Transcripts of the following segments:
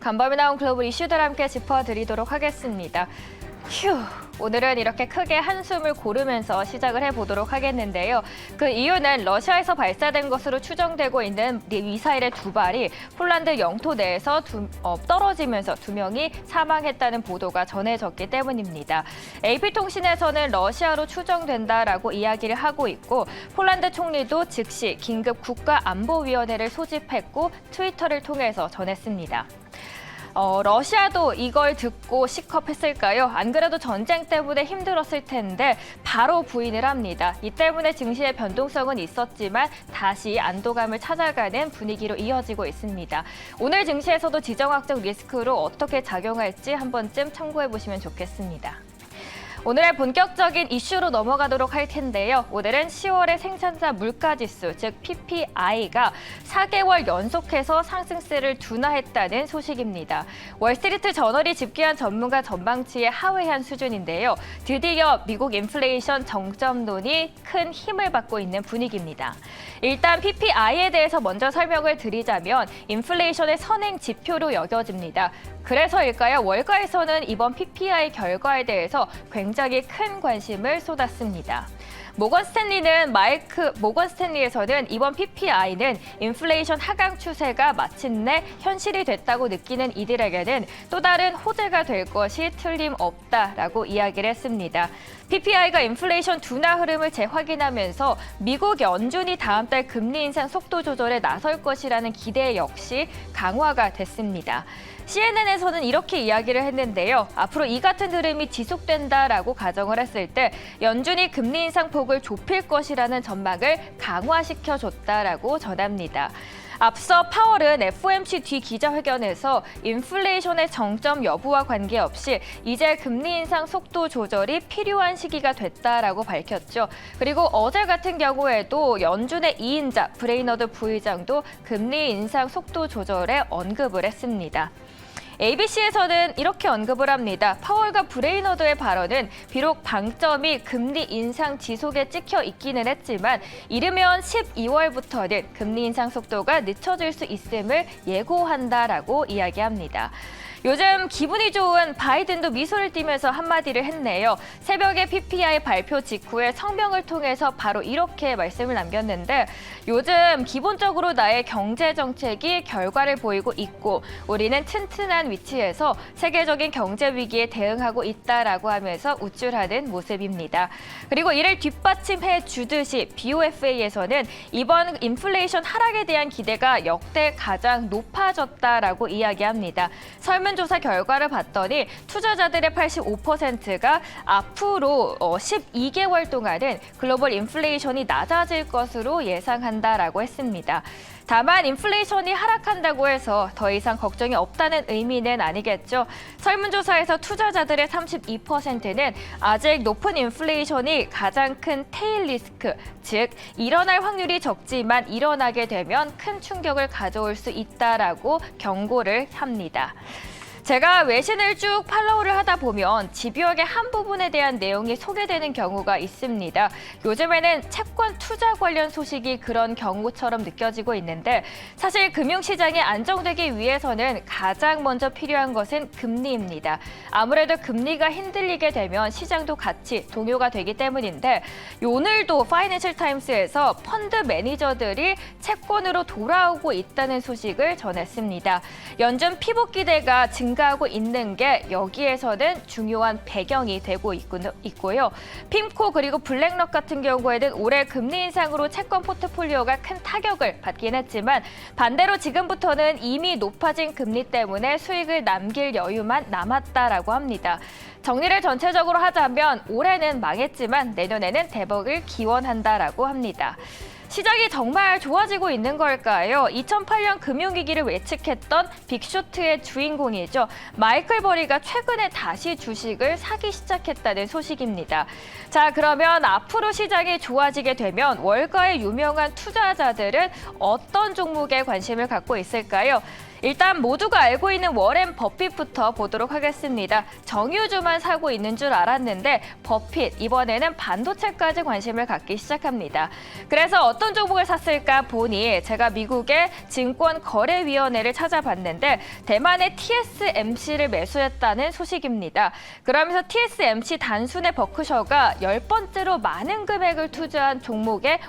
간밤에 나온 글로벌 이슈들 함께 짚어드리도록 하겠습니다. 휴, 오늘은 이렇게 크게 한숨을 고르면서 시작을 해보도록 하겠는데요. 그 이유는 러시아에서 발사된 것으로 추정되고 있는 미사일의 두 발이 폴란드 영토 내에서 떨어지면서 2명이 사망했다는 보도가 전해졌기 때문입니다. AP통신에서는 러시아로 추정된다라고 이야기를 하고 있고 폴란드 총리도 즉시 긴급 국가안보위원회를 소집했고 트위터를 통해서 전했습니다. 러시아도 이걸 듣고 시겁했을까요? 안 그래도 전쟁 때문에 힘들었을 텐데 바로 부인을 합니다. 이 때문에 증시의 변동성은 있었지만 다시 안도감을 찾아가는 분위기로 이어지고 있습니다. 오늘 증시에서도 지정학적 리스크로 어떻게 작용할지 한 번쯤 참고해 보시면 좋겠습니다. 오늘의 본격적인 이슈로 넘어가도록 할 텐데요. 오늘은 10월의 생산자 물가지수, 즉 PPI가 4개월 연속해서 상승세를 둔화했다는 소식입니다. 월스트리트 저널이 집계한 전문가 전망치의 하회한 수준인데요. 드디어 미국 인플레이션 정점론이 큰 힘을 받고 있는 분위기입니다. 일단 PPI에 대해서 먼저 설명을 드리자면 인플레이션의 선행 지표로 여겨집니다. 그래서일까요? 월가에서는 이번 PPI 결과에 대해서 굉장히 큰 관심을 쏟았습니다. 모건 스탠리에서는 이번 PPI는 인플레이션 하강 추세가 마침내 현실이 됐다고 느끼는 이들에게는 또 다른 호재가 될 것이 틀림없다라고 이야기를 했습니다. PPI가 인플레이션 둔화 흐름을 재확인하면서 미국 연준이 다음 달 금리 인상 속도 조절에 나설 것이라는 기대 역시 강화가 됐습니다. CNN에서는 이렇게 이야기를 했는데요. 앞으로 이 같은 흐름이 지속된다라고 가정을 했을 때 연준이 금리 인상 폭을 좁힐 것이라는 전망을 강화시켜줬다라고 전합니다. 앞서 파월은 FOMC 뒤 기자회견에서 인플레이션의 정점 여부와 관계없이 이제 금리 인상 속도 조절이 필요한 시기가 됐다라고 밝혔죠. 그리고 어제 같은 경우에도 연준의 2인자 브레이너드 부의장도 금리 인상 속도 조절에 언급을 했습니다. ABC에서는 이렇게 언급을 합니다. 파월과 브레이너드의 발언은 비록 방점이 금리 인상 지속에 찍혀 있기는 했지만 이르면 12월부터는 금리 인상 속도가 늦춰질 수 있음을 예고한다라고 이야기합니다. 요즘 기분이 좋은 바이든도 미소를 띠면서 한마디를 했네요. 새벽에 PPI 발표 직후에 성명을 통해서 바로 이렇게 말씀을 남겼는데 요즘 기본적으로 나의 경제 정책이 결과를 보이고 있고 우리는 튼튼한 위치에서 세계적인 경제 위기에 대응하고 있다라고 하면서 우쭐하는 모습입니다. 그리고 이를 뒷받침해 주듯이 BOFA에서는 이번 인플레이션 하락에 대한 기대가 역대 가장 높아졌다라고 이야기합니다. 설문조사 결과를 봤더니 투자자들의 85%가 앞으로 12개월 동안은 글로벌 인플레이션이 낮아질 것으로 예상한다라고 했습니다. 다만 인플레이션이 하락한다고 해서 더 이상 걱정이 없다는 의미는 아니겠죠. 설문조사에서 투자자들의 32%는 아직 높은 인플레이션이 가장 큰 테일 리스크, 즉 일어날 확률이 적지만 일어나게 되면 큰 충격을 가져올 수 있다라고 경고를 합니다. 제가 외신을 쭉 팔로우를 하다 보면 집요하게 한 부분에 대한 내용이 소개되는 경우가 있습니다. 요즘에는 채권 투자 관련 소식이 그런 경우처럼 느껴지고 있는데 사실 금융시장이 안정되기 위해서는 가장 먼저 필요한 것은 금리입니다. 아무래도 금리가 흔들리게 되면 시장도 같이 동요가 되기 때문인데 오늘도 파이낸셜 타임스에서 펀드 매니저들이 채권으로 돌아오고 있다는 소식을 전했습니다. 연준 피복 기대가 증가하고 있는 게 여기에서는 중요한 배경이 되고 있고요. 핌코 그리고 블랙록 같은 경우에는 올해 금리 인상으로 채권 포트폴리오가 큰 타격을 받긴 했지만 반대로 지금부터는 이미 높아진 금리 때문에 수익을 남길 여유만 남았다라고 합니다. 정리를 전체적으로 하자면 올해는 망했지만 내년에는 대박을 기원한다라고 합니다. 시장이 정말 좋아지고 있는 걸까요? 2008년 금융위기를 예측했던 빅쇼트의 주인공이죠. 마이클 버리가 최근에 다시 주식을 사기 시작했다는 소식입니다. 자, 그러면 앞으로 시장이 좋아지게 되면 월가의 유명한 투자자들은 어떤 종목에 관심을 갖고 있을까요? 일단 모두가 알고 있는 워렌 버핏부터 보도록 하겠습니다. 정유주만 사고 있는 줄 알았는데 버핏 이번에는 반도체까지 관심을 갖기 시작합니다. 그래서 어떤 종목을 샀을까 보니 제가 미국의 증권거래위원회를 찾아봤는데 대만의 TSMC를 매수했다는 소식입니다. 그러면서 TSMC 단순의 버크셔가 10번째로 많은 금액을 투자한 종목에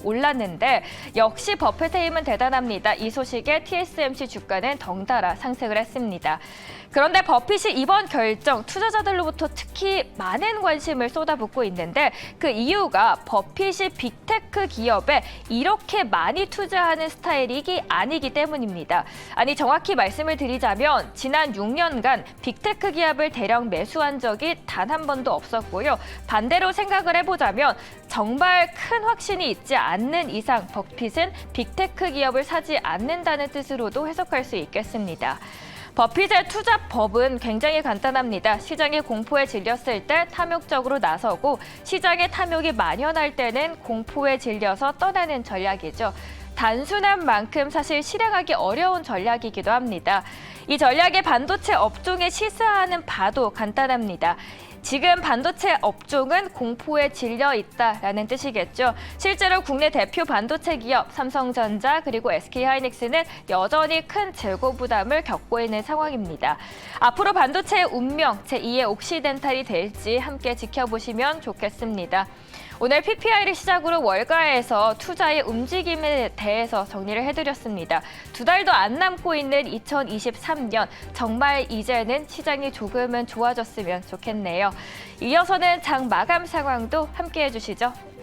올랐는데 역시 버핏의 힘은 대단합니다. 이 소식에 TSMC 주가는 덩달아 상승을 했습니다. 그런데 버핏이 이번 결정 투자자들로부터 특히 많은 관심을 쏟아붓고 있는데 그 이유가 버핏이 빅테크 기업에 이렇게 많이 투자하는 스타일이 아니기 때문입니다. 아니 정확히 말씀을 드리자면 지난 6년간 빅테크 기업을 대량 매수한 적이 단 한 번도 없었고요. 반대로 생각을 해보자면 정말 큰 확신이 있지 않는 이상 버핏은 빅테크 기업을 사지 않는다는 뜻으로도 해석할 수 있겠습니다. 버핏의 투자법은 굉장히 간단합니다. 시장의 공포에 질렸을 때 탐욕적으로 나서고 시장의 탐욕이 만연할 때는 공포에 질려서 떠나는 전략이죠. 단순한 만큼 사실 실행하기 어려운 전략이기도 합니다. 이 전략의 반도체 업종의 시사하는 바도 간단합니다. 지금 반도체 업종은 공포에 질려 있다라는 뜻이겠죠. 실제로 국내 대표 반도체 기업 삼성전자 그리고 SK하이닉스는 여전히 큰 재고 부담을 겪고 있는 상황입니다. 앞으로 반도체의 운명 제2의 옥시덴탈이 될지 함께 지켜보시면 좋겠습니다. 오늘 PPI를 시작으로 월가에서 투자의 움직임에 대해서 정리를 해드렸습니다. 2달도 안 남고 있는 2023년 정말 이제는 시장이 조금은 좋아졌으면 좋겠네요. 이어서는 장 마감 상황도 함께 해주시죠.